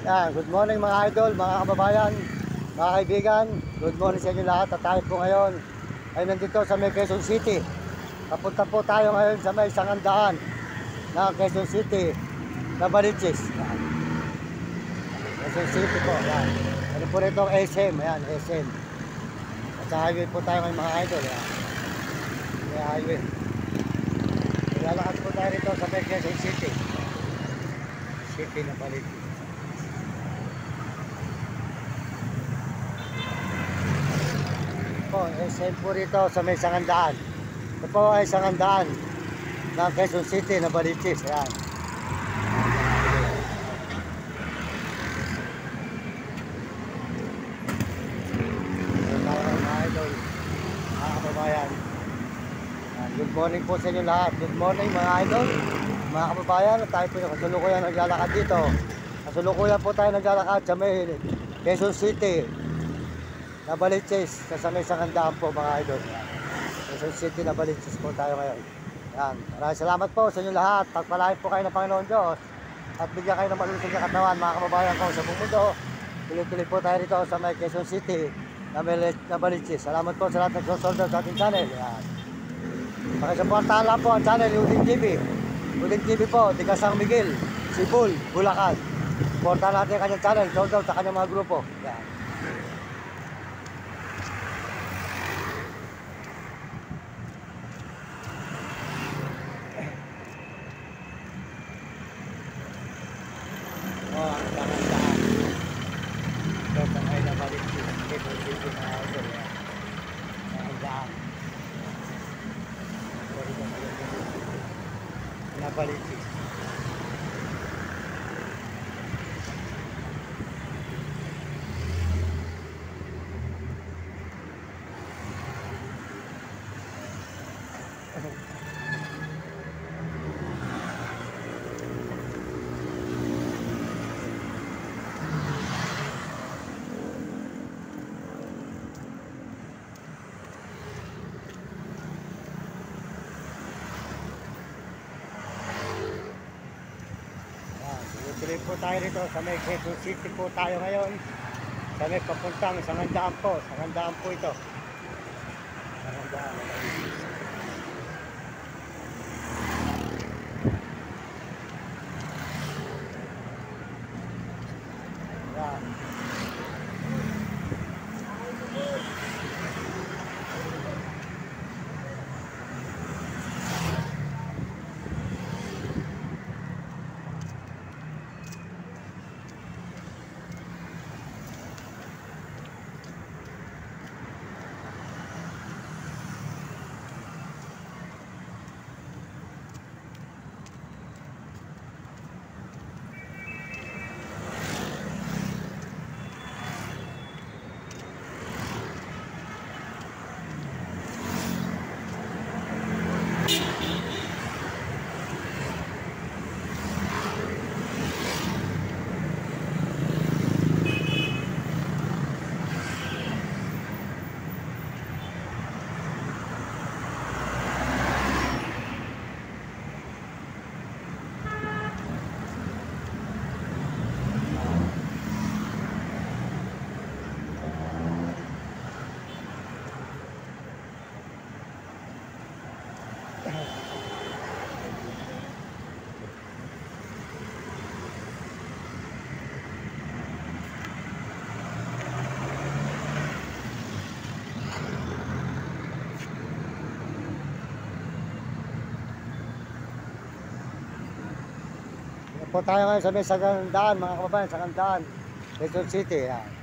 Yan, good morning mga idol, mga kababayan, mga kaibigan. Good morning sa inyo lahat at tayo po ngayon ay nandito sa may Quezon City. Papunta po tayo ngayon sa may sangandaan ng Quezon City na Baliches. Yan. Quezon City po, yan. Ano po rito ang SM, yan, SM. At sa highway po tayo ngayon mga idol, yan. May highway. Lalakad po tayo rito sa may Quezon City. City na Baliches. SM po rito sa may sangandaan. Ito po ay sangandaan ng Quezon City na Baliches. Ayan. Mga idol, mga kababayan. Good morning po sa inyo lahat. Good morning mga idol, mga kababayan. Tayo po yung kasulukuyan naglalakad dito. Kasulukuyan po tayo naglalakad sa may Quezon City na Baliches, sa may sangandaan po mga idol. Quezon City na Baliches po tayo ngayon. Yan. Maraming salamat po sa inyo lahat. Pagpalain po kayo ng Panginoon Diyos at bigyan kayo ng malusog na katawan mga kababayan ko sa buong mundo. Tuloy-tuloy po tayo rito sa may Quezon City na Baliches. Salamat po sa lahat nagsusoldo sa ating channel. Yan. Pakisuportahan lang po ang channel Uding TV. Uding TV po, Diga San Miguel, Sibol, Bulacan. Suportahan natin ang kanyang channel, soldo sa kanyang mga grupo. Yan. Ang sangandaan. Ito sa may na Baliches. Quezon City na idol. Sangandaan. Na Baliches. Tuloy po tayo rito sa may Quezon City po tayo ngayon. Sa may papuntang sangandaan po. Sangandaan po ito. Sangandaan. Yan. Po tayo ngayon sa may sangandaan mga kababayan, sangandaan, Quezon City. Yan.